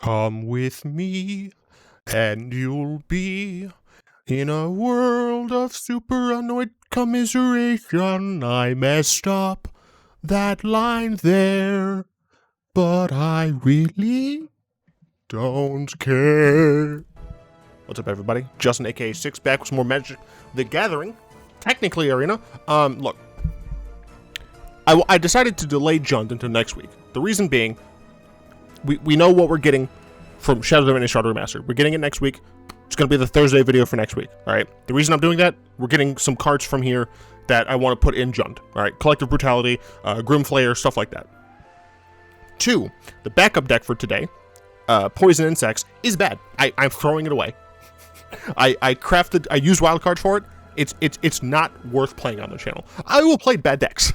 Come with me, and you'll be in a world of super annoyed commiseration. I messed up that line there, but I really don't care. What's up, everybody? Justin, aka Six, back with some more Magic the Gathering, technically Arena. Look, I decided to delay Jund until next week. The reason being, we know what we're getting from Shadows of Innistrad Remastered. We're getting it next week. It's going to be the Thursday video for next week, all right? The reason I'm doing that, we're getting some cards from here that I want to put in Jund, all right? Collective Brutality, Grimflayer, stuff like that. 2, the backup deck for today, Poison Insects, is bad. I'm throwing it away. I used wildcard for it. It's not worth playing on the channel. I will play bad decks.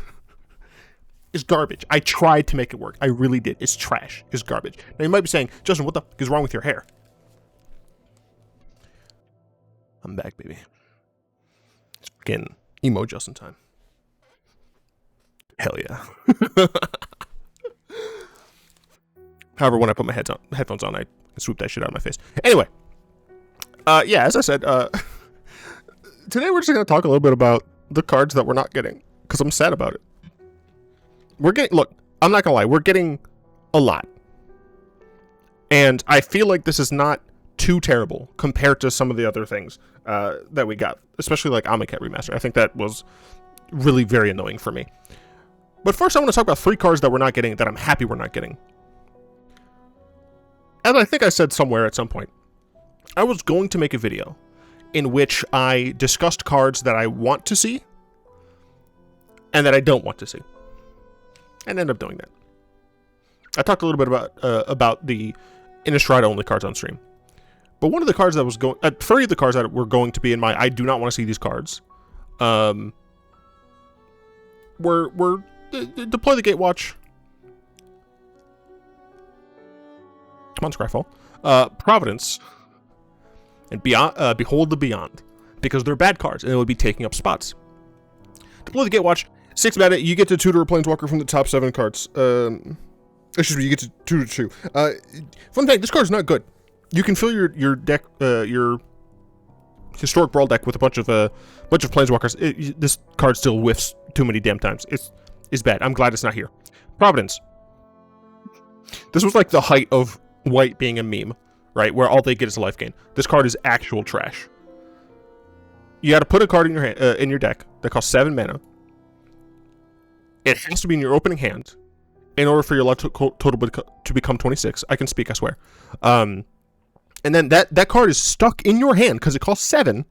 It's garbage. I tried to make it work. I really did. It's trash. It's garbage. Now you might be saying, Justin, what the fuck is wrong with your hair? I'm back, baby. It's fucking emo Justin time. Hell yeah. However, when I put my headphones on, I swoop that shit out of my face. Anyway, yeah, as I said, today we're just going to talk a little bit about the cards that we're not getting, because I'm sad about it. Look, I'm not gonna lie, we're getting a lot. And I feel like this is not too terrible compared to some of the other things that we got, especially like Amonkhet Remaster. I think that was really very annoying for me. But first I want to talk about 3 cards that we're not getting, that I'm happy we're not getting. As I think I said somewhere at some point, I was going to make a video in which I discussed cards that I want to see and that I don't want to see. And end up doing that. I talked a little bit about the Innistrad only cards on stream, but one of the cards that was going, 3 of the cards that were going to be in my I do not want to see these cards, were Deploy the Gatewatch. Come on, Scryfall. Providence, and Beyond. Behold the Beyond, because they're bad cards and it would be taking up spots. Deploy the Gatewatch. 6 meta, you get to tutor a Planeswalker from the top 7 cards. Excuse me, you get to tutor 2. Fun fact, this card's not good. You can fill your deck, your historic brawl deck with a bunch of Planeswalkers. This card still whiffs too many damn times. It's bad. I'm glad it's not here. Providence. This was like the height of white being a meme, right? Where all they get is a life gain. This card is actual trash. You got to put a card in your hand, in your deck that costs 7 mana. It has to be in your opening hand in order for your life total to become 26. I can speak, I swear. And then that card is stuck in your hand because it costs 7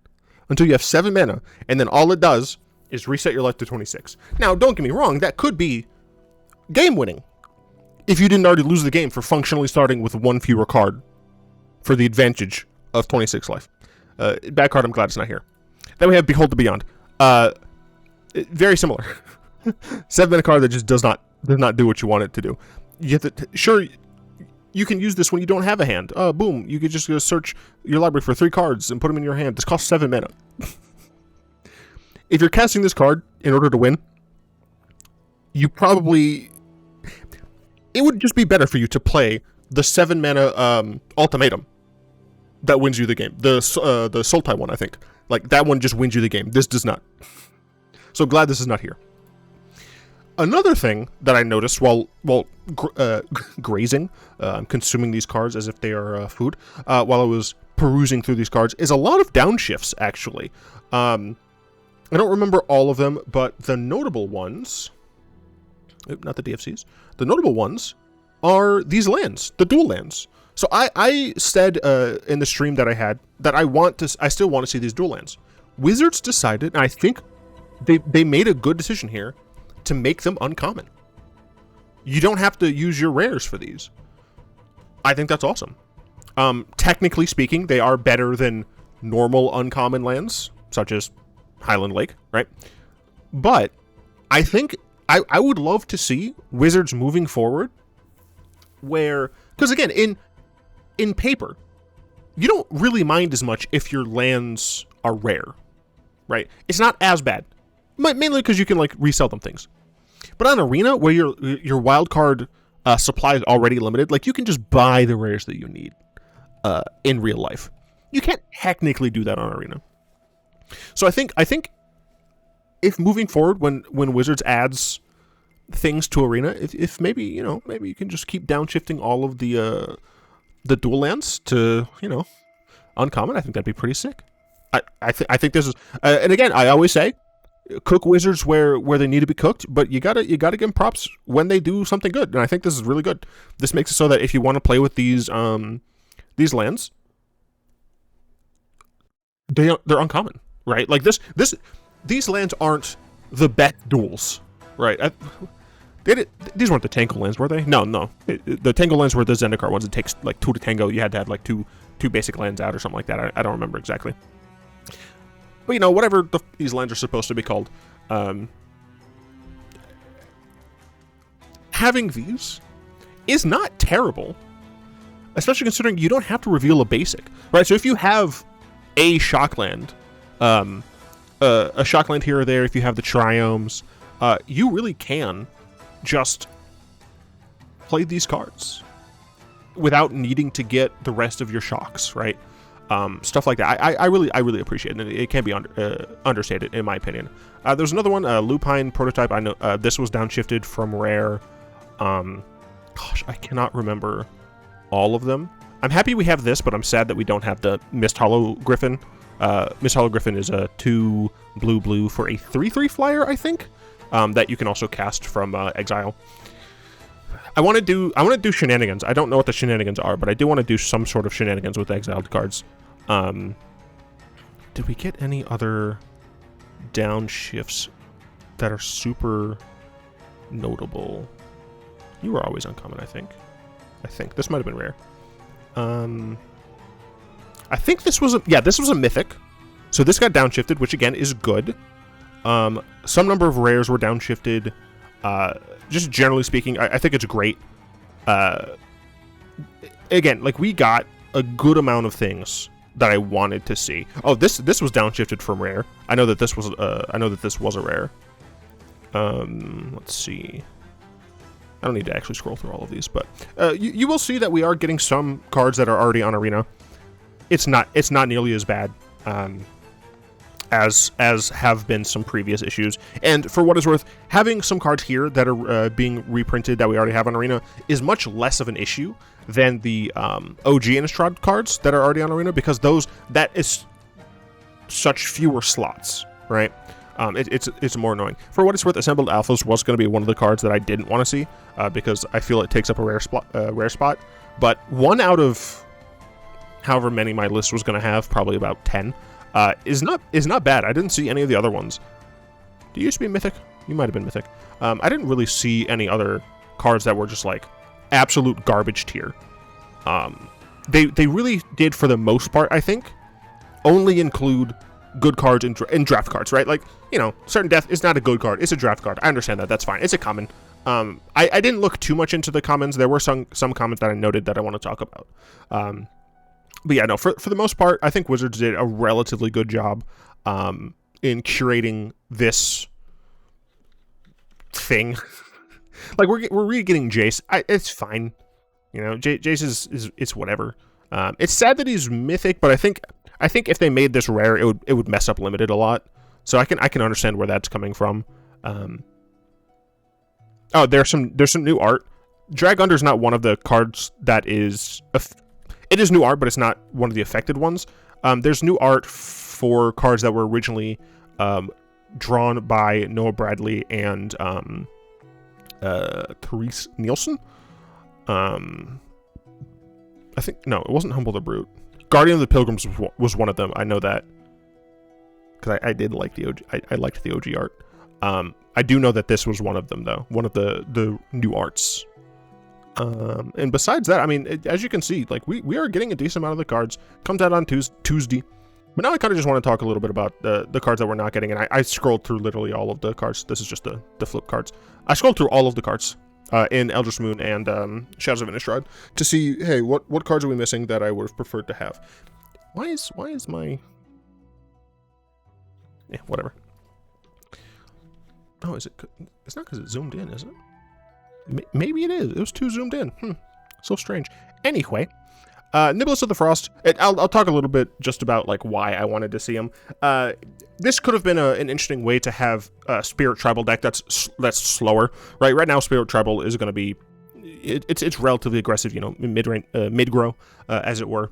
until you have 7 mana. And then all it does is reset your life to 26. Now, don't get me wrong. That could be game winning if you didn't already lose the game for functionally starting with 1 fewer card for the advantage of 26 life. Bad card, I'm glad it's not here. Then we have Behold the Beyond. Very similar. 7 mana card that just does not do what you want it to do. You have to, sure, you can use this when you don't have a hand. Boom, you could just go search your library for 3 cards and put them in your hand. This costs 7 mana. If you're casting this card in order to win, you probably, it would just be better for you to play the 7 mana Ultimatum that wins you the game. The Sultai one, I think. Like, that one just wins you the game. This does not. So glad this is not here. Another thing that I noticed while grazing, consuming these cards as if they are food, while I was perusing through these cards, is a lot of downshifts, actually. I don't remember all of them, but the notable ones, not the DFCs, the notable ones are these lands, the dual lands. So I said in the stream that I had that I still want to see these dual lands. Wizards decided, and I think they made a good decision here, to make them uncommon. You don't have to use your rares for these. I think that's awesome. Technically speaking, they are better than normal uncommon lands, such as Highland Lake, right? But I think I would love to see Wizards moving forward where, because again, in paper, you don't really mind as much if your lands are rare, right? It's not as bad. Mainly because you can like resell them things. But on Arena, where your wild card supply is already limited, like you can just buy the rares that you need in real life. You can't technically do that on Arena. So I think if moving forward, when Wizards adds things to Arena, if maybe, you know, maybe you can just keep downshifting all of the dual lands to, you know, uncommon, I think that'd be pretty sick. I think this is, and again, I always say, cook Wizards where they need to be cooked, but you gotta give them props when they do something good, and I think this is really good. This makes it so that if you want to play with these lands, they're uncommon, right? Like these lands aren't the best duels, right? These weren't the Tangle lands, were they? No. The Tangle lands were the Zendikar ones. It takes like 2 to tango. You had to have like two basic lands out or something like that. I don't remember exactly. But, you know, whatever these lands are supposed to be called, having these is not terrible, especially considering you don't have to reveal a basic, right? So if you have a shock land, a shock land here or there, if you have the triomes, you really can just play these cards without needing to get the rest of your shocks, right? Stuff like that. I really appreciate it, and it can't be understated, in my opinion. There's another one, Lupine Prototype. I know this was downshifted from Rare. Gosh, I cannot remember all of them. I'm happy we have this, but I'm sad that we don't have the Mist Hollow Griffin. Mist Hollow Griffin is a 2 blue for a 3/3 flyer, I think, that you can also cast from Exile. I want to do shenanigans. I don't know what the shenanigans are, but I do want to do some sort of shenanigans with exiled cards. Did we get any other downshifts that are super notable? You were always uncommon, I think. This might have been rare. I think this was a mythic. So this got downshifted, which again is good. Some number of rares were downshifted. Just generally speaking, I think it's great. Again, like we got a good amount of things that I wanted to see. Oh, this was downshifted from rare. I know that this was a rare. Let's see. I don't need to actually scroll through all of these, but you will see that we are getting some cards that are already on Arena. It's not nearly as bad as have been some previous issues. And for what it's worth, having some cards here that are being reprinted that we already have on Arena is much less of an issue than the OG Innistrad cards that are already on Arena, because that is such fewer slots, right? It's more annoying. For what it's worth, Assembled Alphas was going to be one of the cards that I didn't want to see because I feel it takes up a rare spot. But one out of however many my list was going to have, probably about 10, is not bad. I didn't see any of the other ones. Do you used to be Mythic? You might have been Mythic. I didn't really see any other cards that were just like absolute garbage tier. They really did, for the most part, I think, only include good cards in draft cards, right? Like, you know, Certain Death is not a good card. It's a draft card. I understand that. That's fine. It's a common. I didn't look too much into the commons. There were some comments that I noted that I want to talk about. But yeah, no, for the most part, I think Wizards did a relatively good job in curating this thing. Like, we're really getting Jace. It's fine. You know, Jace is it's whatever. It's sad that he's Mythic, but I think if they made this rare, it would mess up Limited a lot. So I can understand where that's coming from. Oh, there's some new art. Drag Under's not one of the cards that is... It is new art, but it's not one of the affected ones. There's new art for cards that were originally drawn by Noah Bradley and Therese Nielsen. I think... No, it wasn't Humble the Brute. Guardian of the Pilgrims was one of them. I know that. Because I did like the OG. I liked the OG art. I do know that this was one of them, though. One of the new arts. And besides that, I mean, as you can see, like, we are getting a decent amount of the cards. Comes out on Tuesday. But now I kind of just want to talk a little bit about the cards that we're not getting. And I scrolled through literally all of the cards. This is just the flip cards. I scrolled through all of the cards in Eldritch Moon and Shadows of Innistrad to see, hey, what cards are we missing that I would have preferred to have? Why is my... Yeah, whatever. Oh, is it... It's not because it zoomed in, is it? Maybe it is. It was too zoomed in. So strange. Anyway, Nibelus of the Frost. I'll talk a little bit just about like why I wanted to see him. This could have been an interesting way to have a Spirit Tribal deck that's slower, right? Right now, Spirit Tribal is going to be it's relatively aggressive, you know, mid grow, as it were.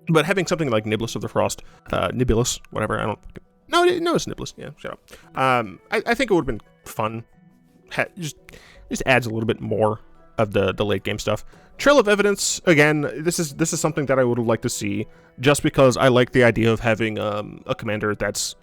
But having something like Nibelus of the Frost, Nibelus, whatever, I don't. No, it's Nibelus. Yeah, shut up. I think it would have been fun. Just adds a little bit more of the late game stuff. Trail of Evidence, again, this is something that I would have liked to see, just because I like the idea of having a commander that's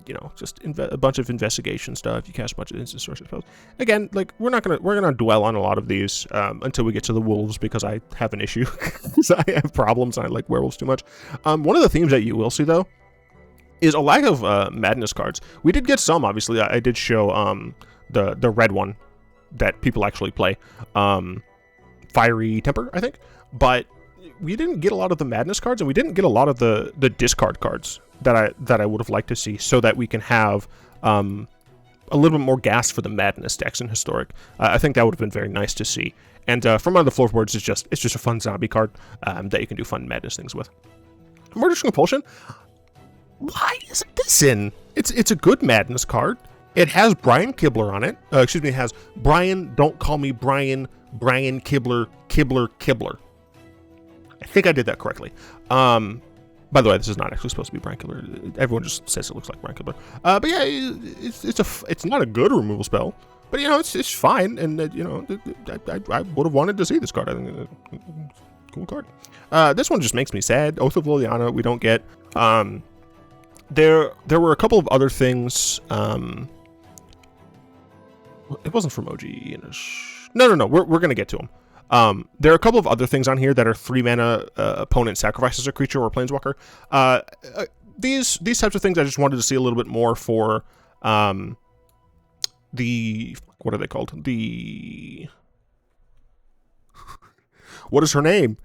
you know, just a bunch of investigation stuff. You cast a bunch of instant sorcery spells. Again, like we're gonna dwell on a lot of these until we get to the wolves, because I have an issue. Because I have problems and I like werewolves too much. One of the themes that you will see though is a lack of madness cards. We did get some, obviously. I did show the red one that people actually play, Fiery Temper, I think, but we didn't get a lot of the madness cards, and we didn't get a lot of the discard cards that I would have liked to see, so that we can have a little bit more gas for the madness decks in Historic. I think that would have been very nice to see. And from one of the floorboards, it's just a fun zombie card that you can do fun madness things with. Murderous Compulsion. Why isn't this in? It's a good madness card. It has Brian Kibler on it. Excuse me, it has Brian, don't call me Brian, Brian Kibler, Kibler. I think I did that correctly. By the way, this is not actually supposed to be Brian Kibler. Everyone just says it looks like Brian Kibler. But yeah, it's not a good removal spell, but you know, it's fine. And you know, I would have wanted to see this card. I think it's a cool card. This one just makes me sad. Oath of Liliana, we don't get. There were a couple of other things. It wasn't from OG. No. We're gonna get to them. There are a couple of other things on here that are 3 mana. Opponent sacrifices a creature or planeswalker. These types of things I just wanted to see a little bit more for. The what are they called? The what is her name?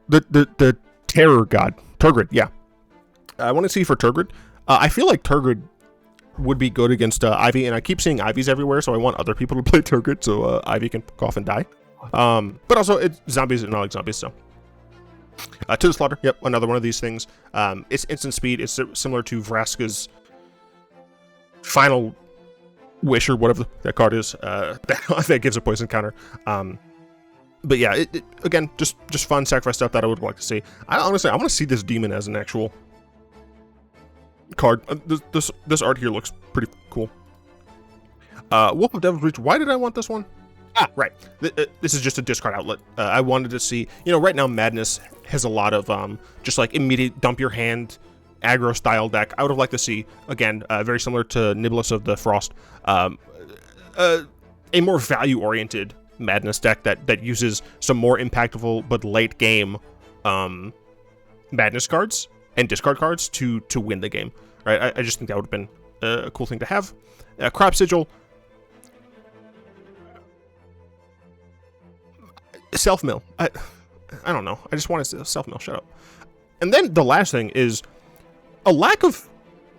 The Terror God, Turgid. Yeah, I want to see for Turgid. I feel like Turgid would be good against Ivy, and I keep seeing Ivies everywhere, so I want other people to play Turgid so Ivy can cough and die. But also, it's zombies, and I like zombies, so. To the Slaughter, yep, another one of these things. It's instant speed. It's similar to Vraska's Final Wish, or whatever that card is, that gives a poison counter. But yeah, again, just fun sacrifice stuff that I would like to see. Honestly, I want to see this demon as an actual card. This art here looks pretty cool. Wolf of Devil's Reach. Why did I want this one? Right. This is just a discard outlet. I wanted to see, you know, right now Madness has a lot of just like immediate dump your hand aggro style deck. I would have liked to see, again, very similar to Nibelus of the Frost, a more value oriented Madness deck that uses some more impactful but late game Madness cards and discard cards to win the game, right? I just think that would have been a cool thing to have. Crop Sigil, self-mill. I don't know. I just want to self-mill. Shut up. And then the last thing is a lack of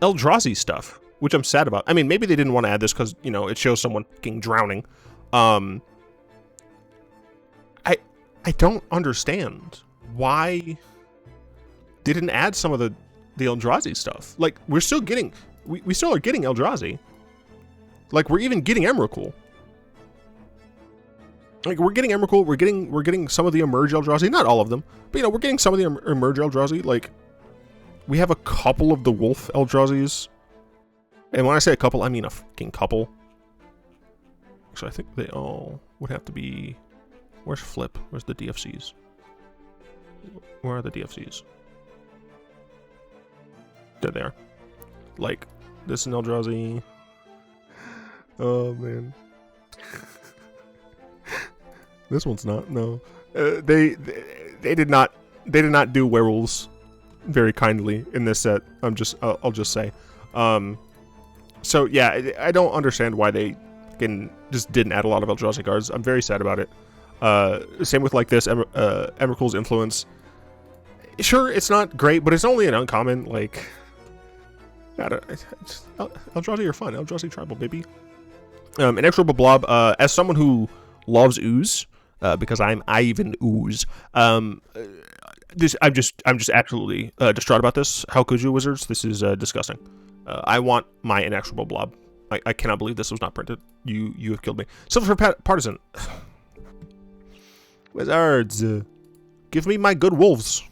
Eldrazi stuff, which I'm sad about. I mean, maybe they didn't want to add this because, you know, it shows someone fucking drowning. I don't understand why they didn't add some of the Eldrazi stuff. Like, we're still getting, we still are getting Eldrazi. Like, we're even getting Emrakul. Like, we're getting Emrakul, we're getting some of the Emerge Eldrazi, not all of them, but, you know, we're getting some of the Emerge Eldrazi. Like, we have a couple of the Wolf Eldrazi's. And when I say a couple, I mean a fucking couple. Actually, I think they all would have to be... Where's Flip? Where's the DFCs? Where are the DFCs? There they are. Like, this is an Eldrazi. Oh, man. This one's not, no. They did not do werewolves very kindly in this set. I'll just say. So yeah, I don't understand why they just didn't add a lot of Eldrazi cards. I'm very sad about it. Same with like this Emrakul's Influence. Sure, it's not great, but it's only an uncommon. Like, Eldrazi are fun. Eldrazi Tribal, baby. Inexorable Blob. As someone who loves ooze, because I'm Ivan Ooze. I'm just absolutely distraught about this. How could you, Wizards? This is disgusting. I want my Inexorable Blob. I cannot believe this was not printed. You have killed me. Silver Partisan. Wizards, give me my good wolves.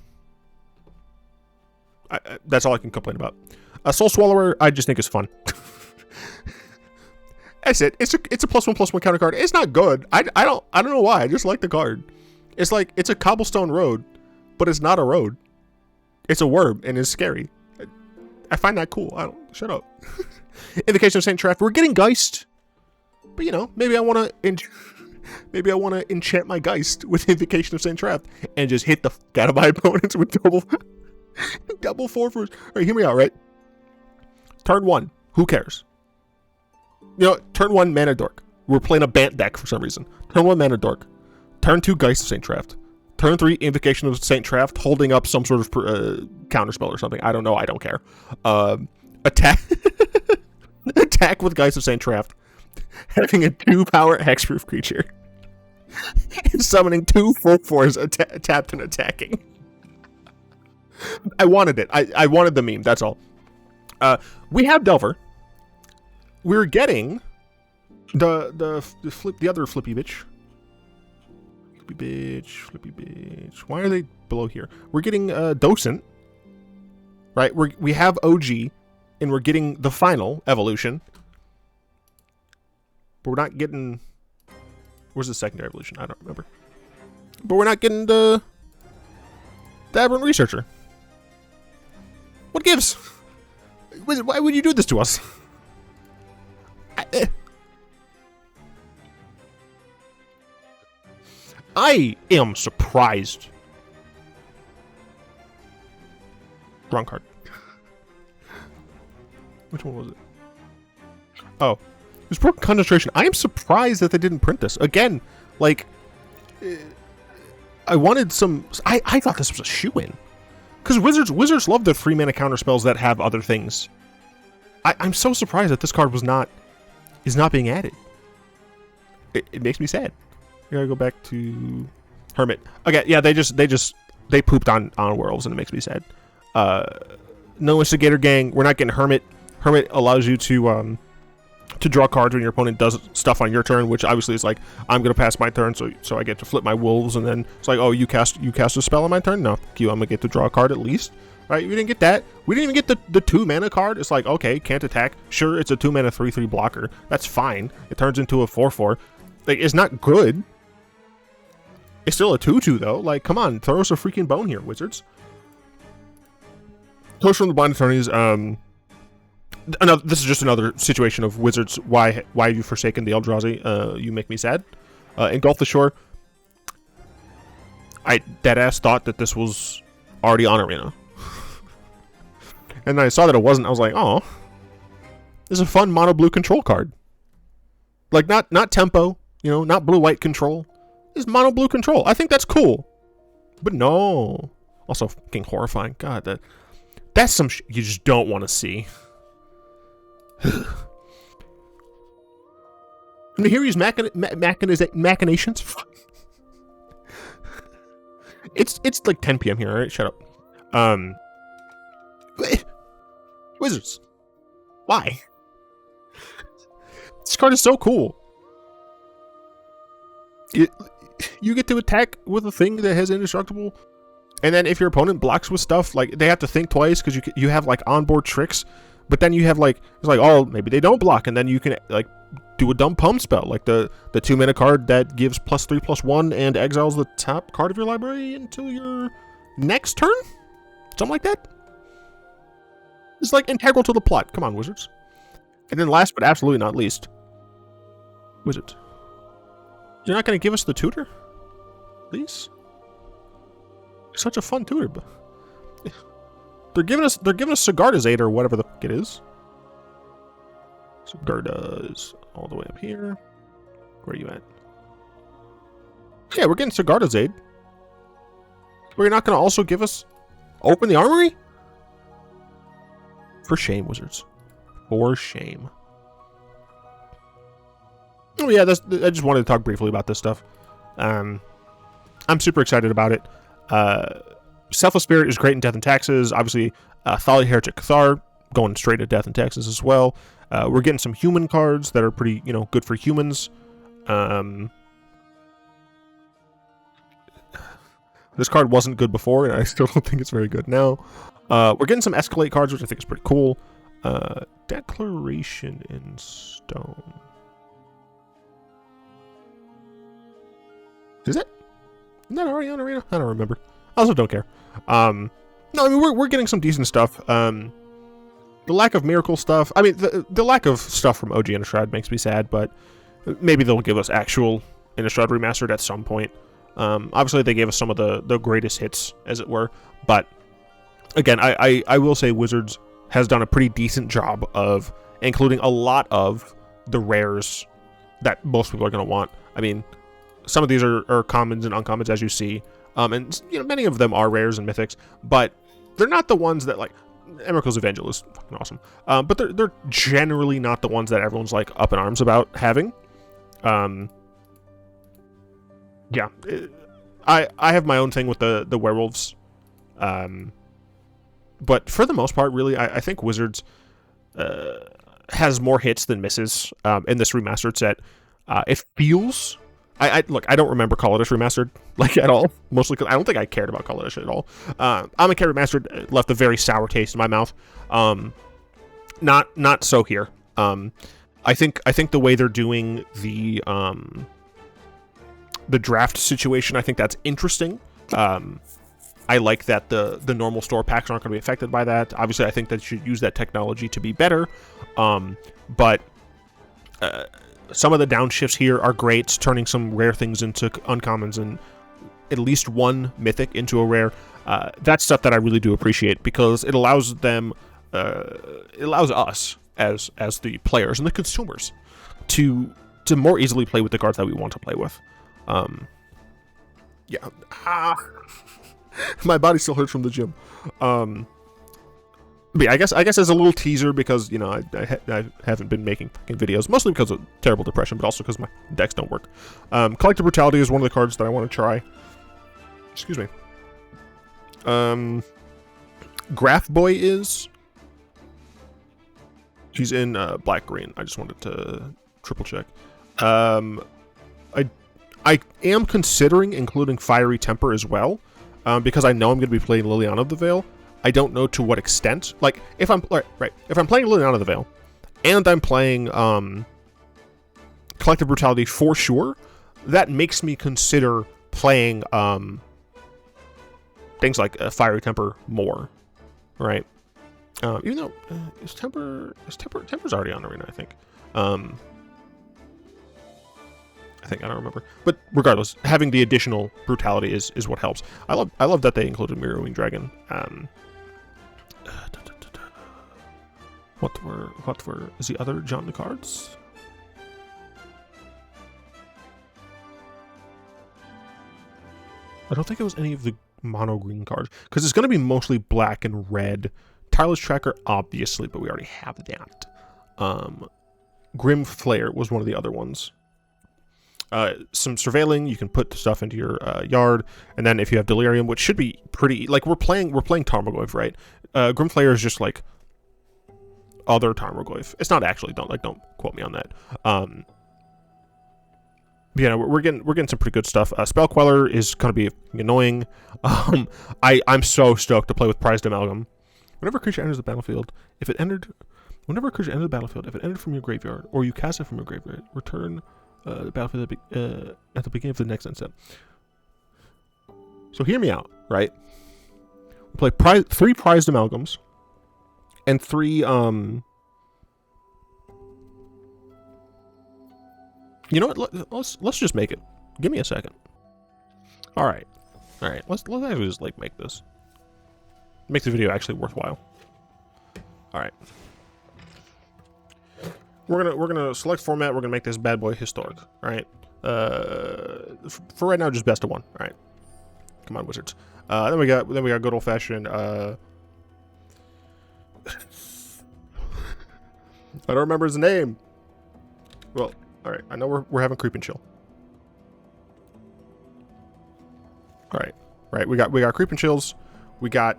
That's all I can complain about. A Soul Swallower, I just think is fun. That's it. It's a +1/+1 counter card. It's not good. I don't know why. I just like the card. It's like it's a cobblestone road, but it's not a road. It's a worm and it's scary. I find that cool. Shut up. Invocation of Saint Traft. We're getting Geist, but you know, maybe I want to enchant my Geist with Invocation of Saint Traft and just hit the fuck out of my opponents with double 4/4. All right, hear me out. Right. Turn 1. Who cares? You know, turn 1 Mana Dork. We're playing a Bant deck for some reason. Turn 1 Mana Dork. Turn 2 Geist of Saint Traft. Turn 3 Invocation of Saint Traft, holding up some sort of counterspell or something. I don't know. I don't care. Attack. Attack with Geist of Saint Traft. Having a 2-power hexproof creature. And summoning 2 4/4s tapped and attacking. I wanted it. I wanted the meme. That's all. We have Delver. We're getting the other flippy bitch. Flippy bitch. Why are they below here? We're getting Docent. Right? We have OG, and we're getting the final evolution. But we're not getting. Where's the secondary evolution? I don't remember. But we're not getting the Aberrant Researcher. What gives? Why would you do this to us? I am surprised. Wrong card. Which one was it? Oh. It was Broken Concentration. I am surprised that they didn't print this. Again, like, I wanted some... I thought this was a shoo-in. Because Wizards love the 3-mana counter spells that have other things. I'm so surprised that this card is not being added. It makes me sad. I gotta go back to Hermit. Okay, yeah, they pooped on werewolves and it makes me sad. No Instigator Gang. We're not getting Hermit. Hermit allows you to draw cards when your opponent does stuff on your turn, which obviously is like, I'm gonna pass my turn, so I get to flip my wolves, and then it's like, oh, you cast a spell on my turn? No, I'm gonna get to draw a card at least. Right? We didn't get that. We didn't even get the 2-mana card. It's like, okay, can't attack. Sure, it's a 2-mana 3/3 blocker. That's fine. It turns into a 4/4. Like, it's not good. It's still a 2/2 though. Like, come on, throw us a freaking bone here, Wizards. Toast from the Blind Attorneys. This is just another situation of Wizards. Why have you forsaken the Eldrazi? You make me sad. Engulf the Shore. I deadass thought that this was already on Arena. And then I saw that it wasn't. I was like, oh, this is a fun mono blue control card. Like, not tempo, you know, not blue-white control. It's mono blue control. I think that's cool. But no. Also fucking horrifying. God, that's some shit you just don't want to see. And here he's machinations. It's like 10 p.m. here, alright? Shut up. Wizards. Why? This card is so cool. You get to attack with a thing that has indestructible, and then if your opponent blocks with stuff, like, they have to think twice because you have like onboard tricks, but then you have like, it's like, oh, maybe they don't block, and then you can like do a dumb pump spell, like the 2-mana card that gives +3/+1 and exiles the top card of your library until your next turn, something like that. It's like integral to the plot. Come on, Wizards. And then last but absolutely not least, Wizards. You're not going to give us the tutor? Please? Such a fun tutor. But they're giving us Sigarda's Aid or whatever the fuck it is. Sigarda is all the way up here. Where are you at? Yeah, we're getting Sigarda's Aid. But you're not going to also give us Open the Armory? For shame, Wizards. For shame. Oh yeah, I just wanted to talk briefly about this stuff. I'm super excited about it. Selfless Spirit is great in Death and Taxes. Obviously, Thali Heretic Cathar going straight to Death and Taxes as well. We're getting some human cards that are pretty, good for humans. This card wasn't good before, and I still don't think it's very good now. We're getting some Escalate cards, which I think is pretty cool. Declaration in Stone. Is it? Isn't that already on Arena? I don't remember. I also don't care. No, I mean, we're getting some decent stuff. The lack of miracle stuff. I mean, the lack of stuff from OG Innistrad makes me sad, but maybe they'll give us actual Innistrad Remastered at some point. Obviously, they gave us some of the greatest hits, as it were. But, again, I will say Wizards has done a pretty decent job of including a lot of the rares that most people are going to want. I mean, some of these are commons and uncommons, as you see. And, many of them are rares and mythics. But they're not the ones that, like... Emerald's Evangel is fucking awesome. But they're generally not the ones that everyone's, like, up in arms about having. Yeah, I have my own thing with the werewolves, but for the most part, really, I think Wizards has more hits than misses in this remastered set. It feels, look, I don't remember Call of Duty Remastered like at all, mostly because I don't think I cared about Call of Duty at all. Amonkhet Remastered left a very sour taste in my mouth. Not so here. I think the way they're doing the draft situation, I think that's interesting. I like that the normal store packs aren't going to be affected by that. Obviously, I think that you should use that technology to be better. But some of the downshifts here are great, turning some rare things into uncommons and at least one mythic into a rare. That's stuff that I really do appreciate because it allows them, it allows us as the players and the consumers to more easily play with the cards that we want to play with. Yeah. My body still hurts from the gym. But yeah, I guess as a little teaser because, I haven't been making fucking videos, mostly because of terrible depression, but also because my decks don't work. Collective Brutality is one of the cards that I want to try. Excuse me. Graph Boy is... She's in black-green. I just wanted to triple check. I am considering including Fiery Temper as well, because I know I'm going to be playing Liliana of the Veil. I don't know to what extent. Like, if I'm playing Liliana of the Veil, and I'm playing Collective Brutality for sure, that makes me consider playing things like Fiery Temper more, right? Even though Temper's already on Arena, I think. I don't remember, but regardless, having the additional brutality is what helps. I love that they included Mirroring Dragon. What were the other John cards? I don't think it was any of the mono green cards because it's going to be mostly black and red. Tireless Tracker, obviously, but we already have that. Grim Flare was one of the other ones. Some Surveilling, you can put stuff into your yard, and then if you have Delirium, which should be pretty, like we're playing Tarmogoyf, right? Grim Flare is just like other Tarmogoyf. It's not actually, don't quote me on that. Yeah, we're getting some pretty good stuff. Spell Queller is gonna be annoying. I'm so stoked to play with Prized Amalgam. Whenever a creature enters the battlefield, if it entered from your graveyard, or you cast it from your graveyard, return the battlefield at the beginning of the next end step. So hear me out, right? We play 3 Prized Amalgams and 3 you know what? Let's just make it. Give me a second. All right. Let's actually just make this. Make the video actually worthwhile. All right. We're gonna select format. We're gonna make this bad boy historic. All right. For right now, just best of 1. All right. Come on, Wizards. Then we got good old fashioned. I don't remember his name. Well, All right, I know we're having creep and chill. All right, right. We got creep and chills. We got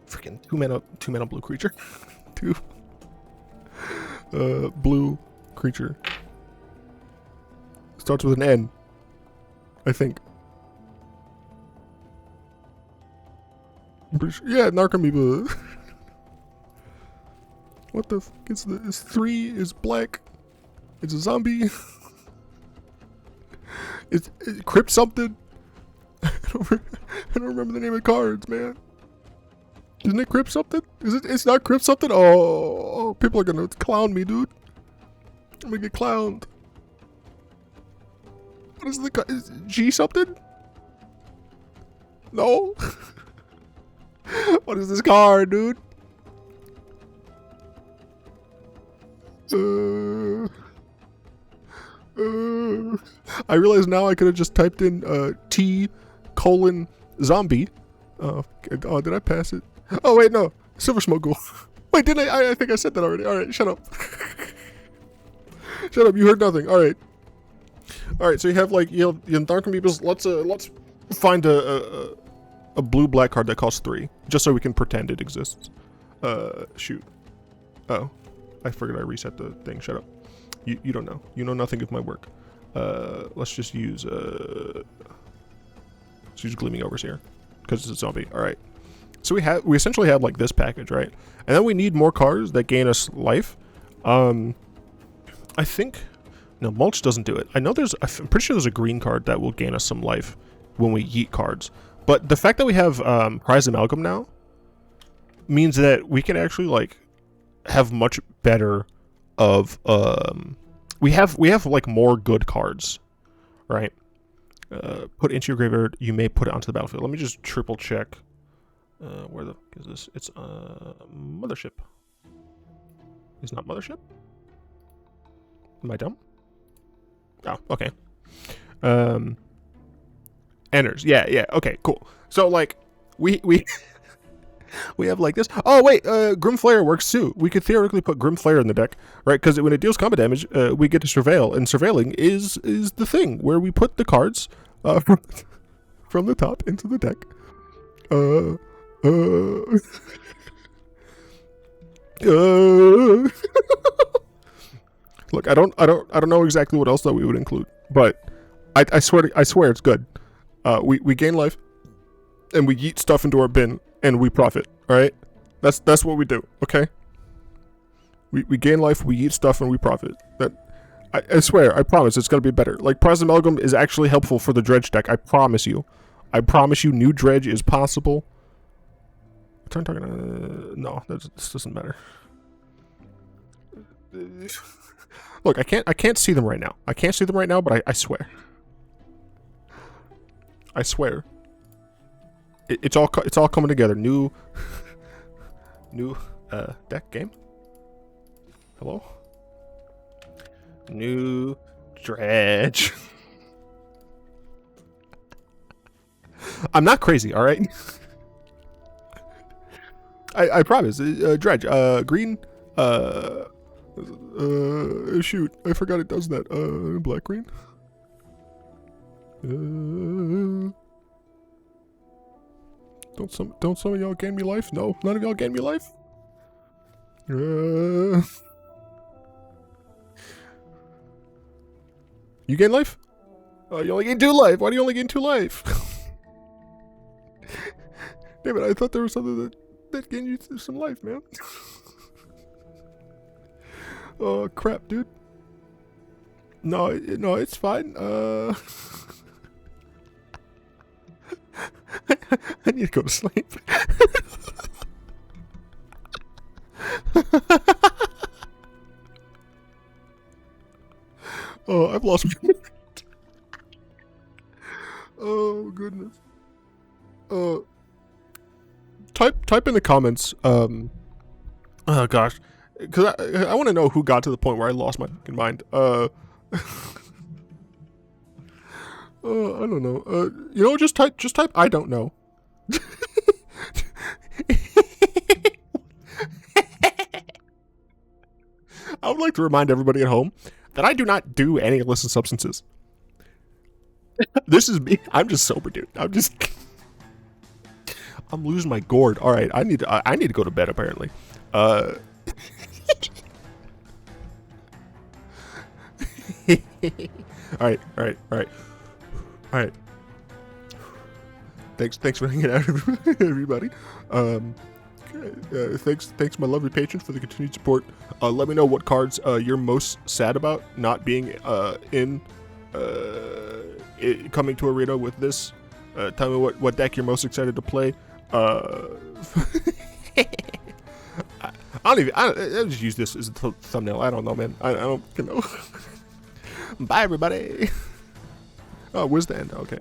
freaking two mana blue creature, two blue creature. Starts with an N, I think. I'm pretty sure. Yeah, Narcomoeba. What the fuck is this? It's 3 is black. It's a zombie. It's Crypt something. I don't remember the name of the cards, man. Isn't it Crypt something? Is it? It's not Crypt something? Oh, people are gonna clown me, dude. I'm gonna get clowned. What is the is it G something? No. What is this card, dude? I realize now I could have just typed in T:" zombie. Oh, did I pass it? Oh wait, no, Silver Smoke Ghoul. Wait, didn't I? I think I said that already. All right, shut up. Shut up. You heard nothing. All right. All right. So you have like you have Dark Amoebas. Let's find a blue black card that costs 3, just so we can pretend it exists. Shoot. Oh, I forgot I reset the thing. Shut up. You don't know. You know nothing of my work. Let's just use Gleaming Overseer because it's a zombie. All right. So we essentially have like this package, right? And then we need more cards that gain us life. I think no, Mulch doesn't do it. I'm pretty sure there's a green card that will gain us some life when we yeet cards. But the fact that we have Prize Amalgam now means that we can actually like have much better of we have like more good cards, right? Put into your graveyard. You may put it onto the battlefield. Let me just triple check. Where the fuck is this? It's Mothership. It's not Mothership? Am I dumb? Oh, okay. Enters. Yeah. Okay, cool. So like we we have like this. Oh wait, Grim Flare works too. We could theoretically put Grim Flare in the deck, right? Because when it deals combat damage, we get to surveil, and surveilling is the thing where we put the cards from the top into the deck. Look, I don't know exactly what else that we would include, but I swear it's good. We gain life, and we yeet stuff into our bin, and we profit. All right, that's what we do. Okay. We gain life, we eat stuff, and we profit. I swear, I promise, it's gonna be better. Like Prize Amalgam is actually helpful for the Dredge deck. I promise you. New Dredge is possible. Turn target. No, this doesn't matter. Look, I can't see them right now. But I swear. I swear. It's all coming together. New deck game. Hello? New Dredge. I'm not crazy, all right? I promise. Dredge. Green. Shoot. I forgot it does that. Black green. Don't some of y'all gain me life? No, none of y'all gain me life. You gain life? You only gain 2 life. Why do you only gain 2 life? Damn it! I thought there was something that gained you some life, man. Oh crap, dude. No, it's fine. I need to go to sleep. Oh, I've lost my mind. Oh goodness. Type in the comments. Oh gosh, because I want to know who got to the point where I lost my fucking mind. I don't know. Just type. I don't know. like to remind everybody at home that I do not do any illicit substances. This is me. I'm just sober, dude. I'm losing my gourd. All right, I need to go to bed apparently. All right. Thanks for hanging out, everybody. Thanks my lovely patrons for the continued support. Let me know what cards you're most sad about not being coming to Arena with this. Tell me what deck you're most excited to play. I'll just use this as a thumbnail. I don't know, man. I don't know. Bye, everybody. Oh, where's the end? Okay.